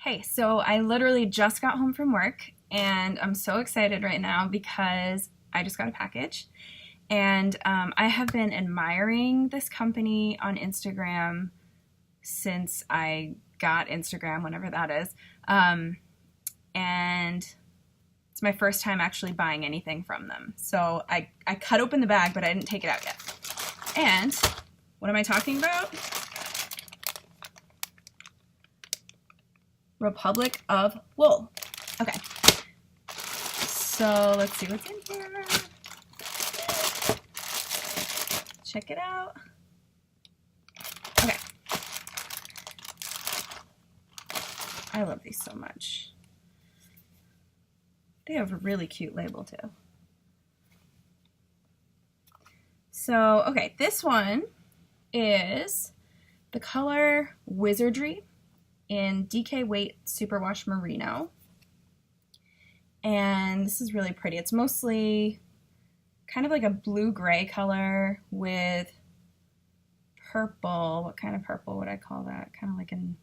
Hey, so I literally just got home from work and I'm so excited right now because I just got a package and I have been admiring this company on Instagram since I got Instagram, whenever that is. And it's my first time actually buying anything from them. So I cut open the bag, but I didn't take it out yet. And what am I talking about? Republic of Wool. Okay, so let's see what's in here. Check it out. Okay, I love these so much. They have a really cute label too. So, okay, this one is the color Wizardry in DK Weight Superwash Merino. And this is really pretty. It's mostly kind of like a blue-gray color with purple. What kind of purple would I call that? Kind of like an,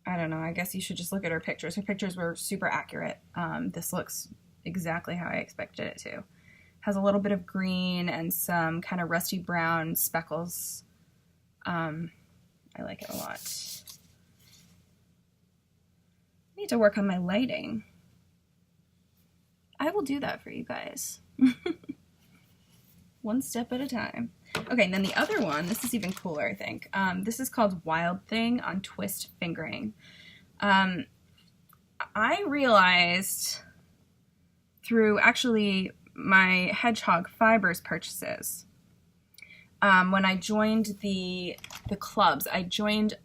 I don't know. I guess you should just look at her pictures. Her pictures were super accurate. This looks exactly how I expected it to. Has a little bit of green and some kind of rusty brown speckles. I like it a lot. I need to work on my lighting. I will do that for you guys. One step at a time. Okay, and then the other one, this is even cooler, I think. This is called Wild Thing on Twist Fingering. I realized through actually my Hedgehog Fibers purchases, when I joined the clubs, I joined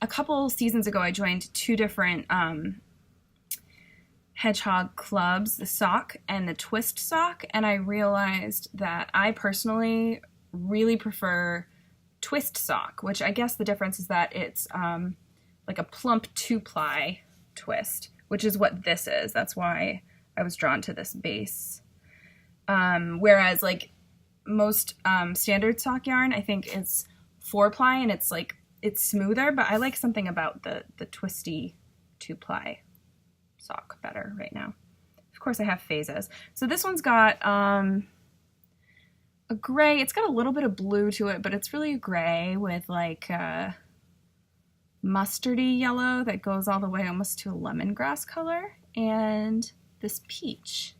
a couple seasons ago. I joined two different Hedgehog clubs, the sock and the twist sock, and I realized that I personally really prefer twist sock, which I guess the difference is that it's like a plump 2-ply twist, which is what this is. That's why I was drawn to this base. Whereas like most standard sock yarn, I think it's 4-ply and it's like it's smoother, but I like something about the twisty 2-ply sock better right now. Of course I have phases. So this one's got a gray. It's got a little bit of blue to it, but it's really a gray with like mustardy yellow that goes all the way almost to a lemongrass color, and this peach,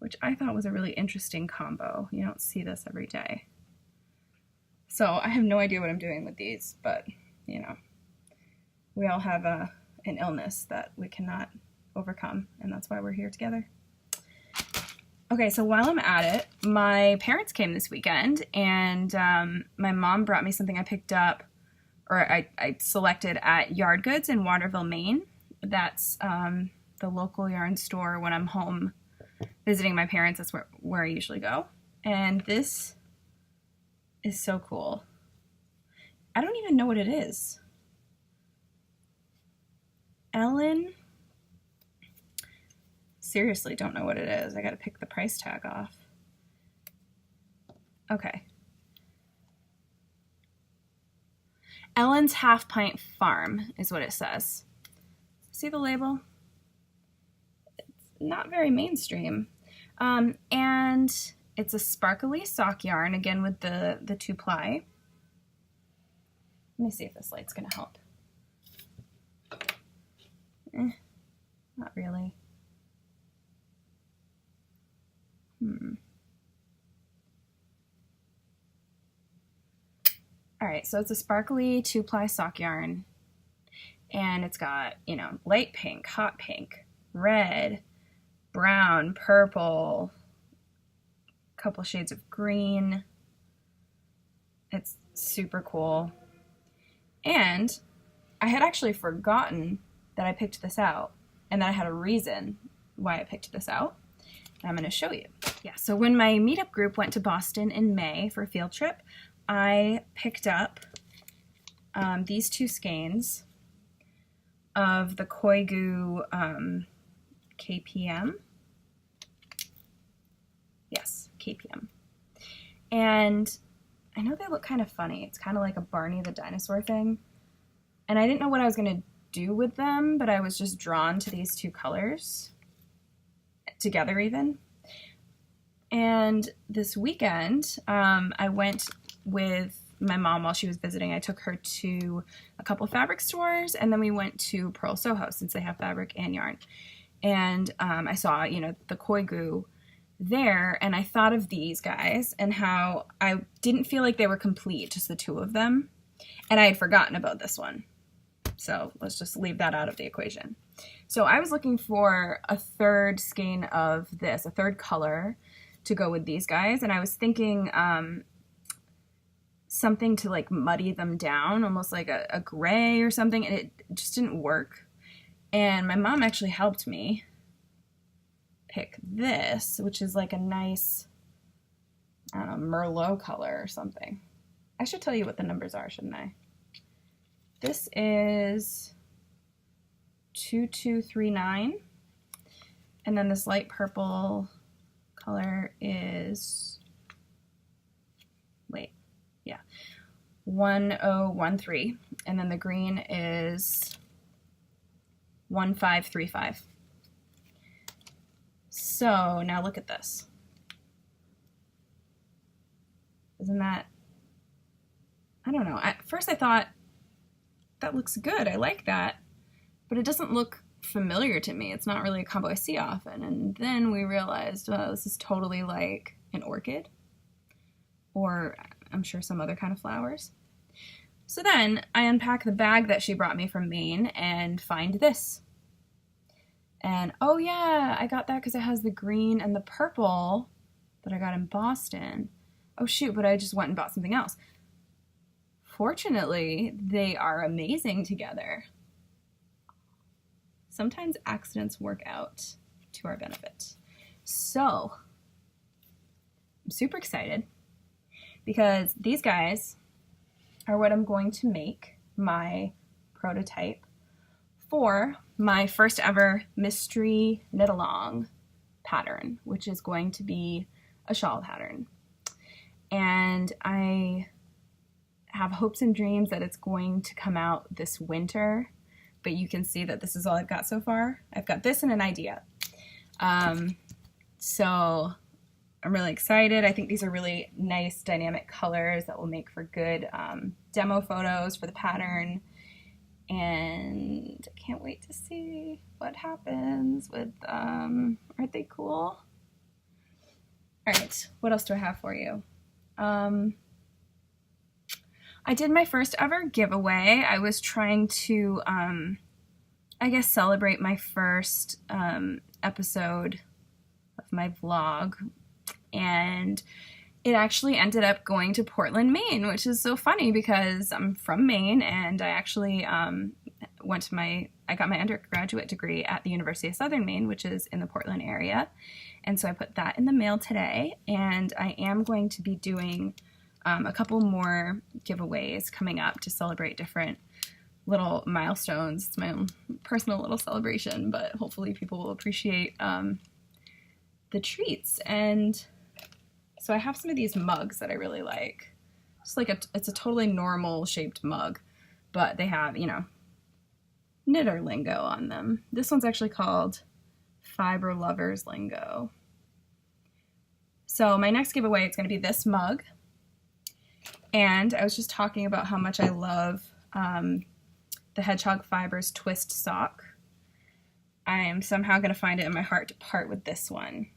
which I thought was a really interesting combo. You don't see this every day. So I have no idea what I'm doing with these, but you know, we all have an illness that we cannot overcome, and that's why we're here together. Okay, so while I'm at it, my parents came this weekend, and my mom brought me something I picked up, or I selected at Yard Goods in Waterville, Maine. That's the local yarn store when I'm home visiting my parents. That's where I usually go. And this is so cool. I don't even know what it is. Ellen? Seriously, don't know what it is. I gotta pick the price tag off. Okay. Ellen's Half Pint Farm is what it says. See the label? Not very mainstream. And it's a sparkly sock yarn, again with the 2-ply. Let me see if this light's gonna help. Not really. Alright, so it's a sparkly 2-ply sock yarn, and it's got, you know, light pink, hot pink, red, brown, purple, a couple shades of green. It's super cool. And I had actually forgotten that I picked this out, and that I had a reason why I picked this out. And I'm going to show you. Yeah, so when my meetup group went to Boston in May for a field trip, I picked up these two skeins of the Koigu KPM. Yes, KPM. And I know they look kind of funny. It's kind of like a Barney the dinosaur thing. And I didn't know what I was going to do with them, but I was just drawn to these two colors together even. And this weekend, I went with my mom while she was visiting. I took her to a couple fabric stores, and then we went to Pearl Soho since they have fabric and yarn. And I saw, you know, the koi goo there, and I thought of these guys and how I didn't feel like they were complete, just the two of them. And I had forgotten about this one. So let's just leave that out of the equation. So I was looking for a third skein of this, a third color to go with these guys. And I was thinking something to like muddy them down, almost like a gray or something. And it just didn't work. And my mom actually helped me pick this, which is like a nice, I don't know, Merlot color or something. I should tell you what the numbers are, shouldn't I? This is 2239, and then this light purple color is, 1013, and then the green is 1535. So now look at this. Isn't that, I don't know. At first I thought, that looks good. I like that. But it doesn't look familiar to me. It's not really a combo I see often. And then we realized, well, this is totally like an orchid. Or I'm sure some other kind of flowers. So then I unpack the bag that she brought me from Maine and find this. And oh yeah, I got that because it has the green and the purple that I got in Boston. Oh shoot, but I just went and bought something else. Fortunately, they are amazing together. Sometimes accidents work out to our benefit. So, I'm super excited because these guys are what I'm going to make my prototype for my first ever mystery knit-along pattern, which is going to be a shawl pattern. And I have hopes and dreams that it's going to come out this winter, but you can see that this is all I've got so far. I've got this and an idea. So I'm really excited. I think these are really nice dynamic colors that will make for good demo photos for the pattern. And I can't wait to see what happens with them. Aren't they cool? All right, what else do I have for you? I did my first ever giveaway. I was trying to, I guess, celebrate my first episode of my vlog. And it actually ended up going to Portland, Maine, which is so funny because I'm from Maine, and I actually I got my undergraduate degree at the University of Southern Maine, which is in the Portland area. And so I put that in the mail today, and I am going to be doing a couple more giveaways coming up to celebrate different little milestones. It's my own personal little celebration, but hopefully people will appreciate the treats. And so I have some of these mugs that I really like. It's like it's a totally normal shaped mug, but they have, you know, knitter lingo on them. This one's actually called Fiber Lovers Lingo. So my next giveaway, it's going to be this mug. And I was just talking about how much I love the Hedgehog Fibers Twist Sock. I am somehow going to find it in my heart to part with this one.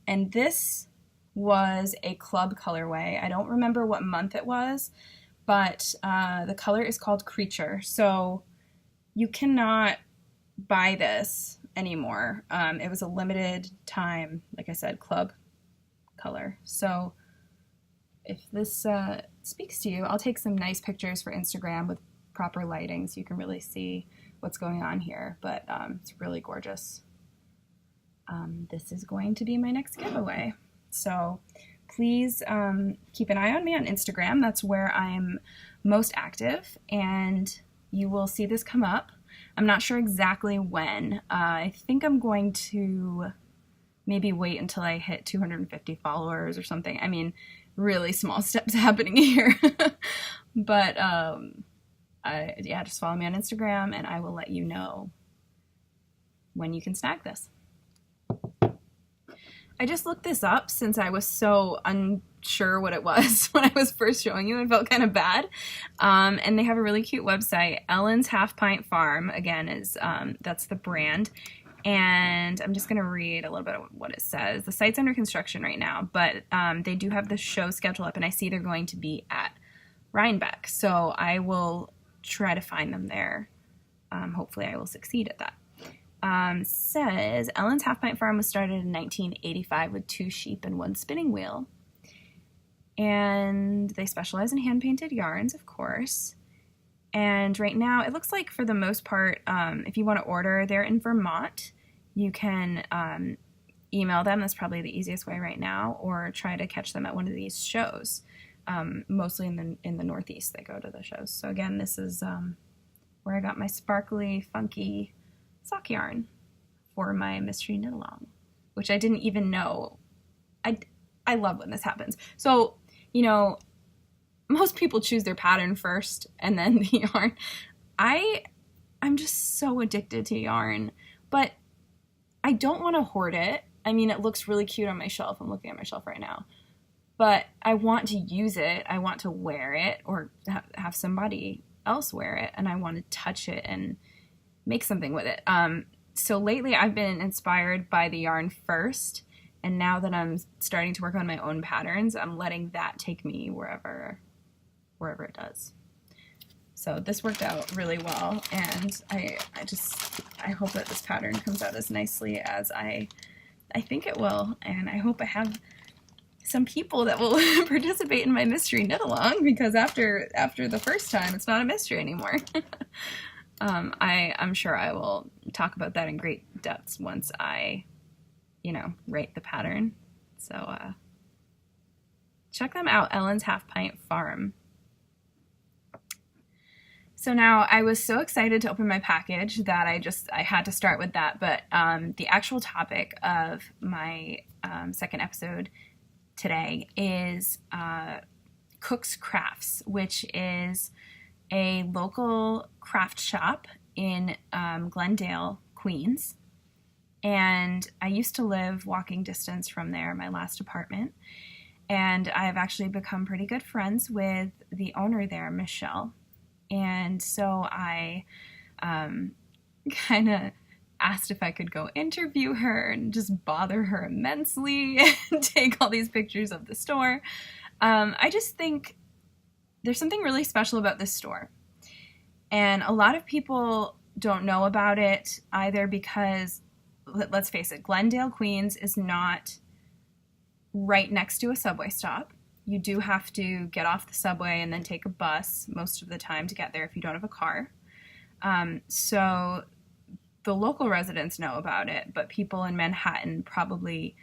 And this was a club colorway. I don't remember what month it was, but the color is called Creature. So you cannot buy this anymore. It was a limited time, like I said, club color. So if this speaks to you, I'll take some nice pictures for Instagram with proper lighting so you can really see what's going on here, but it's really gorgeous. This is going to be my next giveaway. So please keep an eye on me on Instagram. That's where I'm most active, and you will see this come up. I'm not sure exactly when. I think I'm going to maybe wait until I hit 250 followers or something. I mean, really small steps happening here. But just follow me on Instagram and I will let you know when you can snag this. I just looked this up since I was so unsure what it was when I was first showing you. I felt kind of bad. And they have a really cute website. Ellen's Half Pint Farm, again, is that's the brand. And I'm just going to read a little bit of what it says. The site's under construction right now, but they do have the show schedule up, and I see they're going to be at Rhinebeck. So I will try to find them there. Hopefully I will succeed at that. Says Ellen's Half Pint Farm was started in 1985 with 2 sheep and 1 spinning wheel. And they specialize in hand-painted yarns, of course. And right now, it looks like for the most part, if you want to order, they're in Vermont. You can email them. That's probably the easiest way right now, or try to catch them at one of these shows. Mostly in the Northeast, they go to the shows. So again, this is where I got my sparkly, funky sock yarn for my mystery knit along, which I didn't even know. I love when this happens. So, you know, most people choose their pattern first and then the yarn. I'm just so addicted to yarn, but I don't want to hoard it. I mean, it looks really cute on my shelf. I'm looking at my shelf right now, but I want to use it. I want to wear it or have somebody else wear it, and I want to touch it and make something with it. So lately I've been inspired by the yarn first, and now that I'm starting to work on my own patterns, I'm letting that take me wherever it does. So this worked out really well, and I hope that this pattern comes out as nicely as I think it will, and I hope I have some people that will participate in my mystery knit along, because after the first time, it's not a mystery anymore. I'm sure I will talk about that in great depths once I, write the pattern. So check them out, Ellen's Half Pint Farm. So now I was so excited to open my package that I had to start with that. But the actual topic of my second episode today is Cook's Crafts, which is a local craft shop in Glendale, Queens. And I used to live walking distance from there, my last apartment. And I have actually become pretty good friends with the owner there, Michelle. And so I kind of asked if I could go interview her and just bother her immensely and take all these pictures of the store. I just think there's something really special about this store. And a lot of people don't know about it either because, let's face it, Glendale, Queens is not right next to a subway stop. You do have to get off the subway and then take a bus most of the time to get there if you don't have a car. So the local residents know about it, but people in Manhattan probably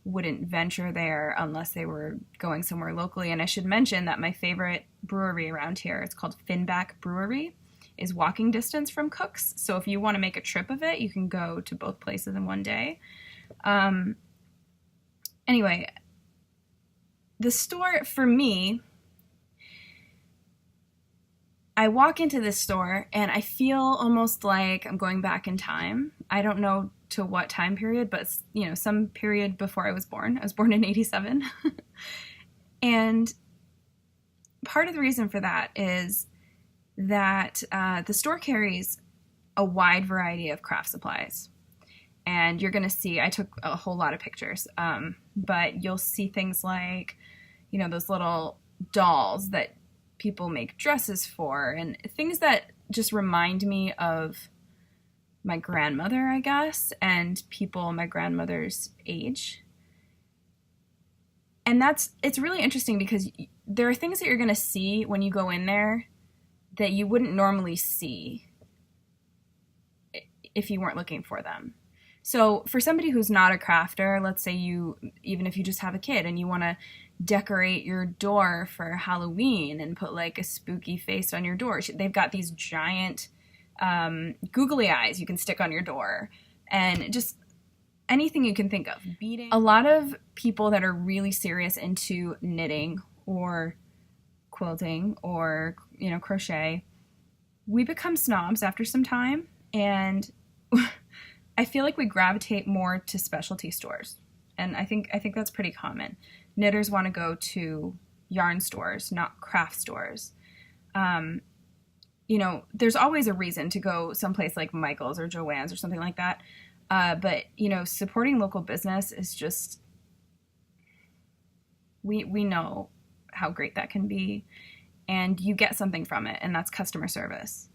wouldn't venture there unless they were going somewhere locally. And I should mention that my favorite brewery around here, it's called Finback Brewery, is walking distance from Cook's. So if you want to make a trip of it, you can go to both places in one day. Anyway, the store, for me, I walk into this store and I feel almost like I'm going back in time. I don't know to what time period, but some period before I was born. I was born in 87. And part of the reason for that is that the store carries a wide variety of craft supplies. And you're going to see, I took a whole lot of pictures, but you'll see things like, those little dolls that people make dresses for, and things that just remind me of my grandmother, I guess, and people my grandmother's age. And it's really interesting because there are things that you're going to see when you go in there that you wouldn't normally see if you weren't looking for them. So for somebody who's not a crafter, let's say even if you just have a kid and you want to decorate your door for Halloween and put like a spooky face on your door, they've got these giant googly eyes you can stick on your door. And anything you can think of. Beading. A lot of people that are really serious into knitting or quilting or, you know, crochet, we become snobs after some time, and I feel like we gravitate more to specialty stores. And I think that's pretty common. Knitters want to go to yarn stores, not craft stores. You know, there's always a reason to go someplace like Michael's or Joann's or something like that. But, you know, supporting local business is just, we know how great that can be, and you get something from it, and that's customer service.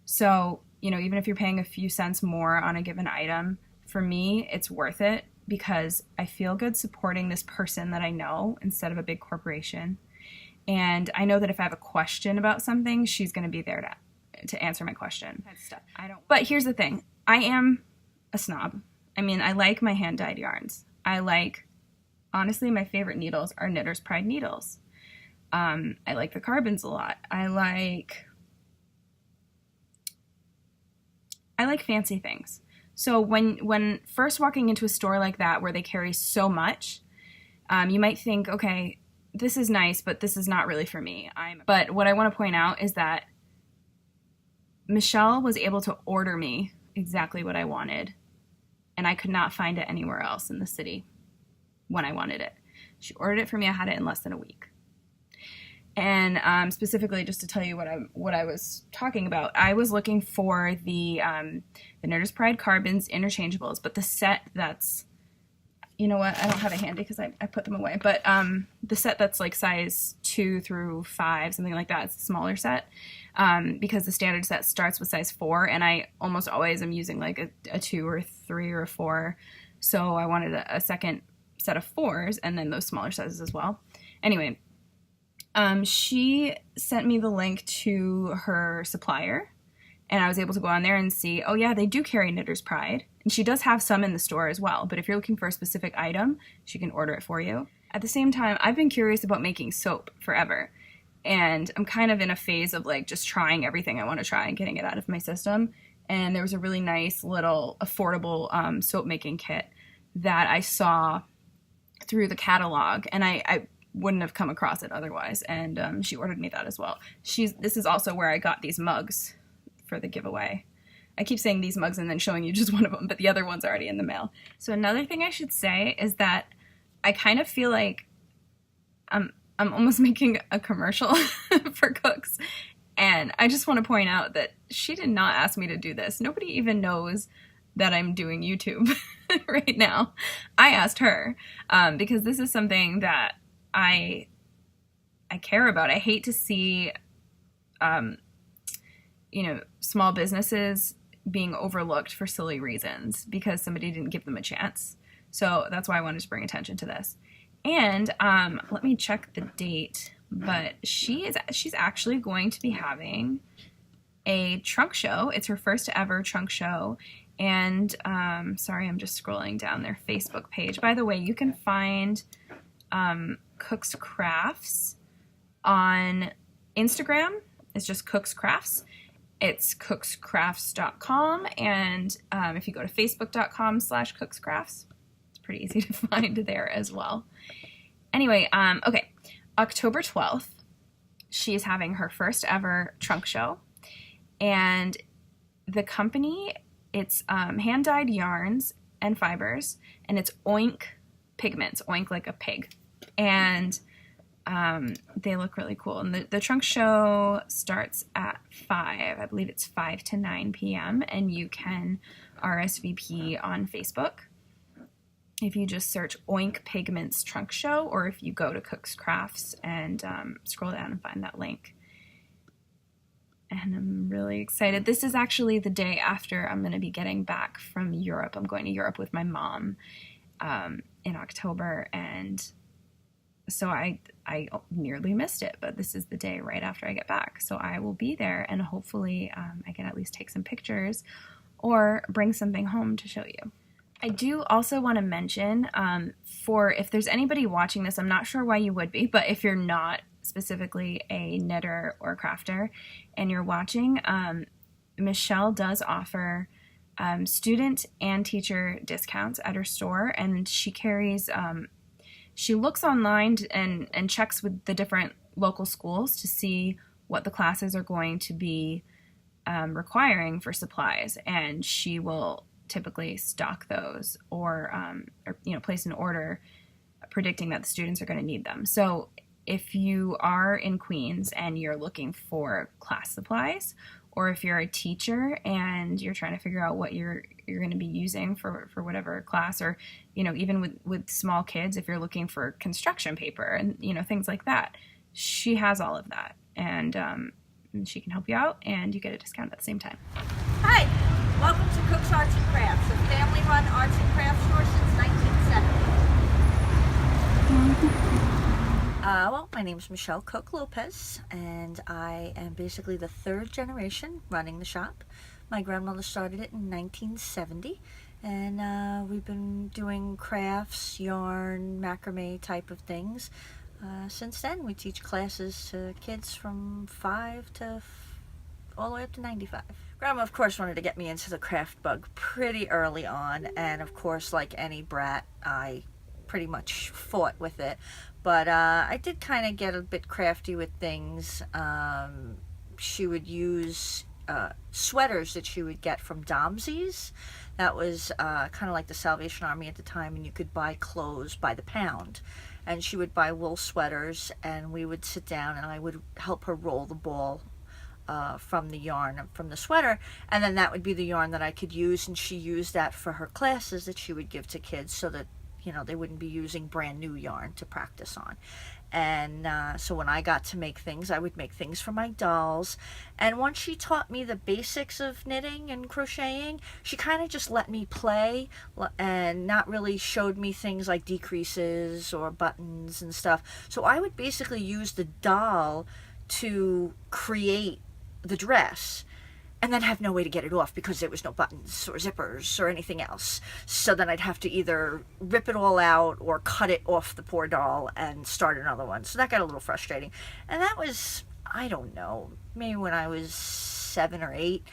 So, you know, even if you're paying a few cents more on a given item, for me, it's worth it because I feel good supporting this person that I know instead of a big corporation. And I know that if I have a question about something, she's going to be there to answer my question. But here's the thing. I am a snob. I mean, I like my hand-dyed yarns. Honestly, my favorite needles are Knitter's Pride needles. I like the carbons a lot. I like fancy things. So when first walking into a store like that where they carry so much, you might think, okay, this is nice, but this is not really for me. But what I want to point out is that Michelle was able to order me exactly what I wanted, and I could not find it anywhere else in the city when I wanted it. She ordered it for me. I had it in less than a week. And specifically, just to tell you what I was talking about, I was looking for the Knitter's Pride carbons interchangeables, but the set that's, you know what, I don't have it handy because I put them away, but the set that's like size 2 through 5, something like that, it's a smaller set, because the standard set starts with size 4, and I almost always am using like a 2 or 3 or a 4, so I wanted a second set of 4s, and then those smaller sizes as well. Anyway, she sent me the link to her supplier, and I was able to go on there and see, oh yeah, they do carry Knitter's Pride, and she does have some in the store as well, but if you're looking for a specific item, she can order it for you. At the same time, I've been curious about making soap forever, and I'm kind of in a phase of like just trying everything I want to try and getting it out of my system, and there was a really nice little affordable soap making kit that I saw through the catalog, and I wouldn't have come across it otherwise, and she ordered me that as well. This is also where I got these mugs for the giveaway. I keep saying these mugs and then showing you just one of them, but the other one's already in the mail. So another thing I should say is that I kind of feel like I'm almost making a commercial for cooks, and I just want to point out that she did not ask me to do this. Nobody even knows that I'm doing YouTube right now. I asked her because this is something that I care about. I hate to see, you know, small businesses being overlooked for silly reasons because somebody didn't give them a chance. So that's why I wanted to bring attention to this. And let me check the date, but she's actually going to be having a trunk show. It's her first ever trunk show. And sorry, I'm just scrolling down their Facebook page. By the way, you can find Cooks Crafts on Instagram. It's just Cooks Crafts. It's cookscrafts.com, and if you go to facebook.com/cookscrafts, it's pretty easy to find there as well. Anyway, okay, October 12th, she is having her first ever trunk show, and the company, it's hand-dyed yarns and fibers, and it's Oink pigments, Oink like a pig, and they look really cool. And the trunk show starts at 5. I believe it's 5 to 9 p.m. And you can RSVP on Facebook if you just search Oink Pigments Trunk Show, or if you go to Cooks Crafts and scroll down and find that link. And I'm really excited. This is actually the day after I'm going to be getting back from Europe. I'm going to Europe with my mom in October, and so I nearly missed it, but this is the day right after I get back. So I will be there, and hopefully I can at least take some pictures or bring something home to show you. I do also want to mention, for if there's anybody watching this, I'm not sure why you would be, but if you're not specifically a knitter or crafter and you're watching, Michelle does offer student and teacher discounts at her store, and she carries, she looks online and checks with the different local schools to see what the classes are going to be requiring for supplies, and she will typically stock those or place an order predicting that the students are going to need them. So if you are in Queens and you're looking for class supplies, or if you're a teacher and you're trying to figure out what you're going to be using for whatever class, or even with small kids, if you're looking for construction paper and things like that, she has all of that, and she can help you out, and you get a discount at the same time. Hi, welcome to Cook's Arts and Crafts, a family-run arts and crafts store since 1970. Well, my name is Michelle Cook Lopez, and I am basically the third generation running the shop. My grandmother started it in 1970, and we've been doing crafts, yarn, macrame type of things. Since then, we teach classes to kids from 5 to all the way up to 95. Grandma, of course, wanted to get me into the craft bug pretty early on, and of course, like any brat, I pretty much fought with it. But I did kind of get a bit crafty with things. She would use sweaters that she would get from Domsey's. That was kind of like the Salvation Army at the time, and you could buy clothes by the pound. And she would buy wool sweaters, and we would sit down, and I would help her roll the ball from the yarn from the sweater, and then that would be the yarn that I could use, and she used that for her classes that she would give to kids, so that they wouldn't be using brand new yarn to practice on. And so when I got to make things, I would make things for my dolls. And once she taught me the basics of knitting and crocheting, she kind of just let me play and not really showed me things like decreases or buttons and stuff. So I would basically use the doll to create the dress, and then have no way to get it off because there was no buttons or zippers or anything else. So then I'd have to either rip it all out or cut it off the poor doll and start another one. So that got a little frustrating. And that was, I don't know, maybe when I was 7 or 8.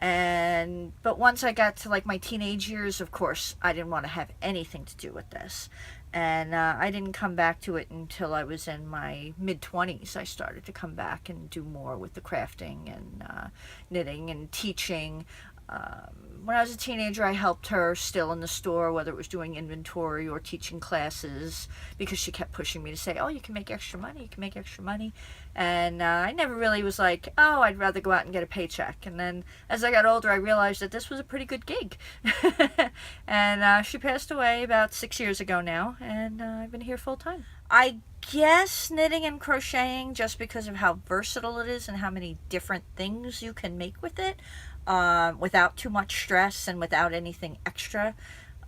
But once I got to like my teenage years, of course, I didn't want to have anything to do with this. And I didn't come back to it until I was in my mid-20s. I started to come back and do more with the crafting and knitting and teaching. When I was a teenager, I helped her still in the store, whether it was doing inventory or teaching classes, because she kept pushing me to say, oh, you can make extra money, you can make extra money. And I never really was like, oh, I'd rather go out and get a paycheck. And then as I got older, I realized that this was a pretty good gig. And she passed away about 6 years ago now, and I've been here full time. I guess knitting and crocheting, just because of how versatile it is and how many different things you can make with it, without too much stress and without anything extra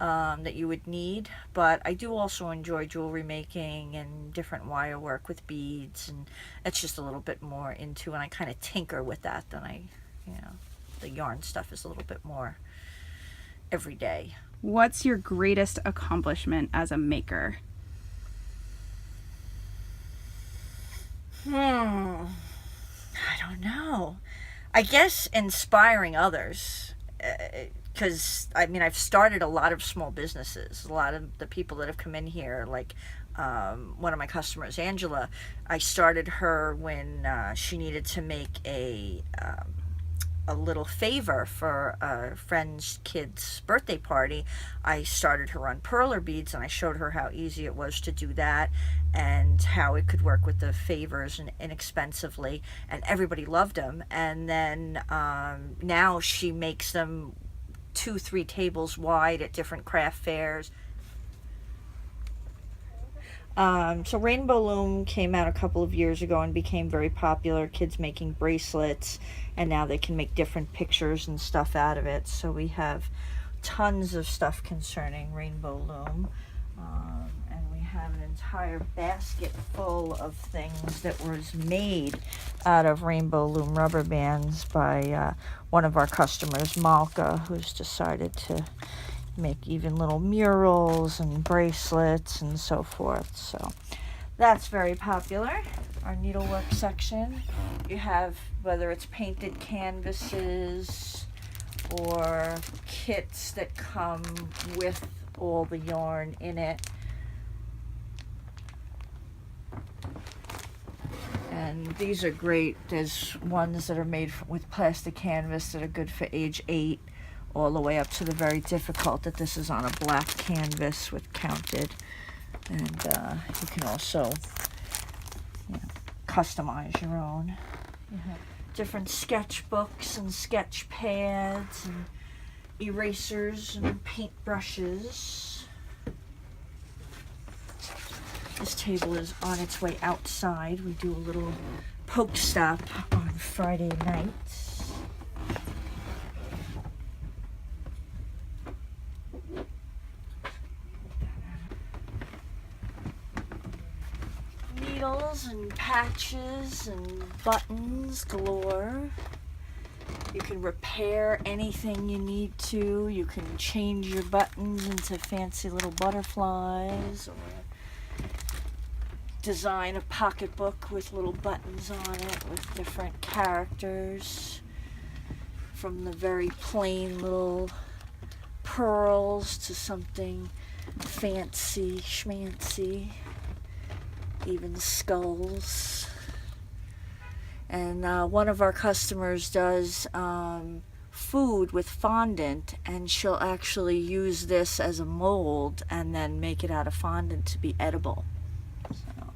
that you would need. But I do also enjoy jewelry making and different wire work with beads, and it's just a little bit more into, and I kind of tinker with that than the yarn stuff is a little bit more every day. What's your greatest accomplishment as a maker? I don't know. I guess inspiring others, because I've started a lot of small businesses. A lot of the people that have come in here, like one of my customers, Angela, I started her when she needed to make a little favor for a friend's kid's birthday party. I started her on perler beads, and I showed her how easy it was to do that and how it could work with the favors and inexpensively, and everybody loved them. And then now she makes them 2-3 tables wide at different craft fairs. So Rainbow Loom came out a couple of years ago and became very popular. Kids making bracelets, and now they can make different pictures and stuff out of it. So we have tons of stuff concerning Rainbow Loom. And we have an entire basket full of things that was made out of Rainbow Loom rubber bands by one of our customers, Malka, who's decided to make even little murals and bracelets and so forth. So that's very popular. Our needlework section, you have, whether it's painted canvases or kits that come with all the yarn in it. And these are great. There's ones that are made with plastic canvas that are good for age 8, all the way up to the very difficult that this is on a black canvas with counted. And you can also, you know, customize your own. You have different sketchbooks and sketch pads and erasers and paint brushes. This table is on its way outside. We do a little poke stop on Friday nights. Needles and patches and buttons galore. You can repair anything you need to. You can change your buttons into fancy little butterflies, or design a pocketbook with little buttons on it with different characters, from the very plain little pearls to something fancy schmancy, even skulls. And one of our customers does food with fondant, and she'll actually use this as a mold and then make it out of fondant to be edible. So,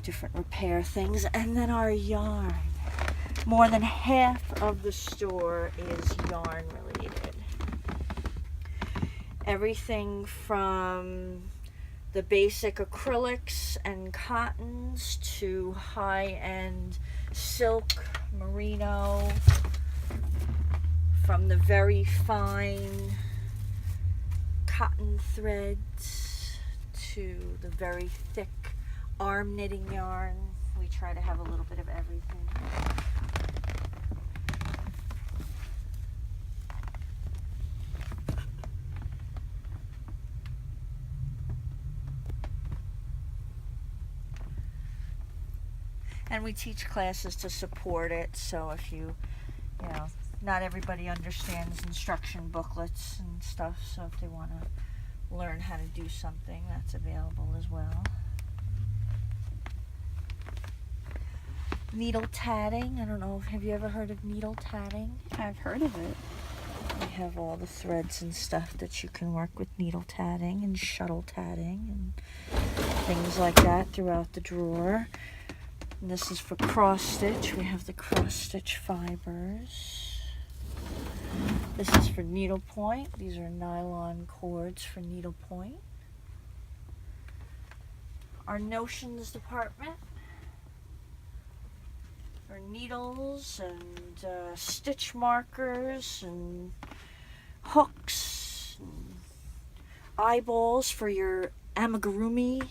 different repair things. And then our yarn. More than half of the store is yarn related. Everything from the basic acrylics and cottons to high-end silk, merino, from the very fine cotton threads to the very thick arm knitting yarn. We try to have a little bit of everything. And we teach classes to support it, so if you know, not everybody understands instruction booklets and stuff, so if they want to learn how to do something, that's available as well. Needle tatting. I don't know, have you ever heard of needle tatting? I've heard of it. We have all the threads and stuff that you can work with needle tatting and shuttle tatting and things like that throughout the drawer. And this is for cross stitch. We have the cross stitch fibers. This is for needlepoint. These are nylon cords for needlepoint. Our notions department for needles and stitch markers and hooks and eyeballs for your amigurumi.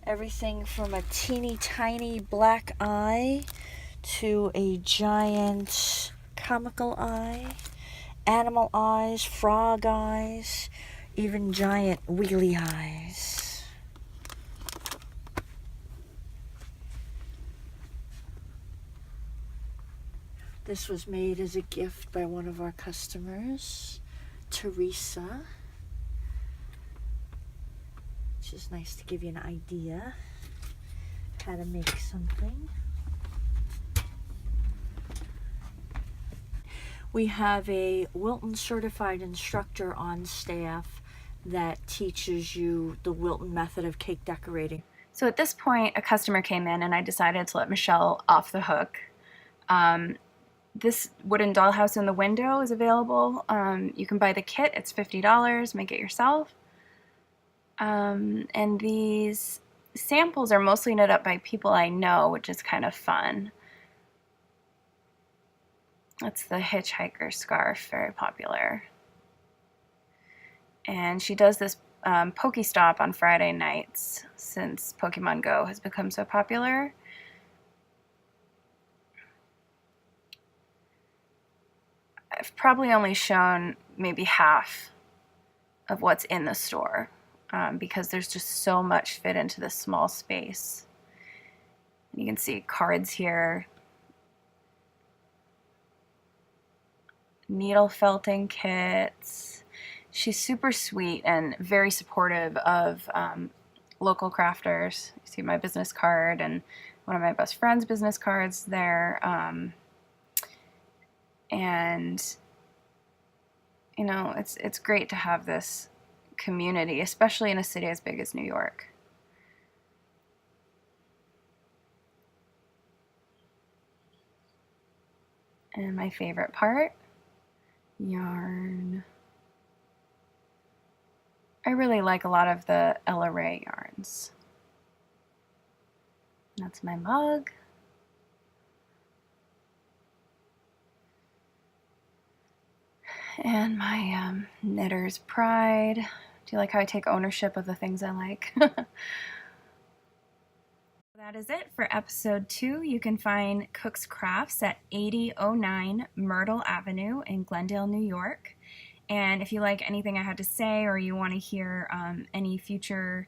Everything from a teeny tiny black eye to a giant comical eye, animal eyes, frog eyes, even giant wiggly eyes. This was made as a gift by one of our customers, Teresa. It's just nice to give you an idea how to make something. We have a Wilton certified instructor on staff that teaches you the Wilton method of cake decorating. So at this point, a customer came in and I decided to let Michelle off the hook. This wooden dollhouse in the window is available. You can buy the kit, it's $50, make it yourself. And these samples are mostly knit up by people I know, which is kind of fun. That's the hitchhiker scarf, very popular. And she does this Pokestop on Friday nights since Pokemon Go has become so popular. I've probably only shown maybe half of what's in the store. Because there's just so much fit into this small space. You can see cards here, needle felting kits. She's super sweet and very supportive of local crafters. You see my business card and one of my best friend's business cards there. And you know, it's great to have this community, especially in a city as big as New York. And my favorite part, yarn. I really like a lot of the Ella Ray yarns. That's my mug. And my Knitter's Pride. Do you like how I take ownership of the things I like? That is it for episode 2. You can find Cook's Crafts at 8009 Myrtle Avenue in Glendale, New York. And if you like anything I had to say, or you want to hear any future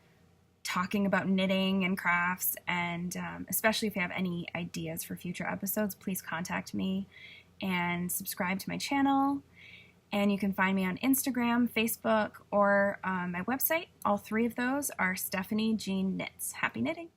talking about knitting and crafts, and especially if you have any ideas for future episodes, please contact me and subscribe to my channel. And you can find me on Instagram, Facebook, or my website. All 3 of those are Stephanie Jeanne Knits. Happy knitting!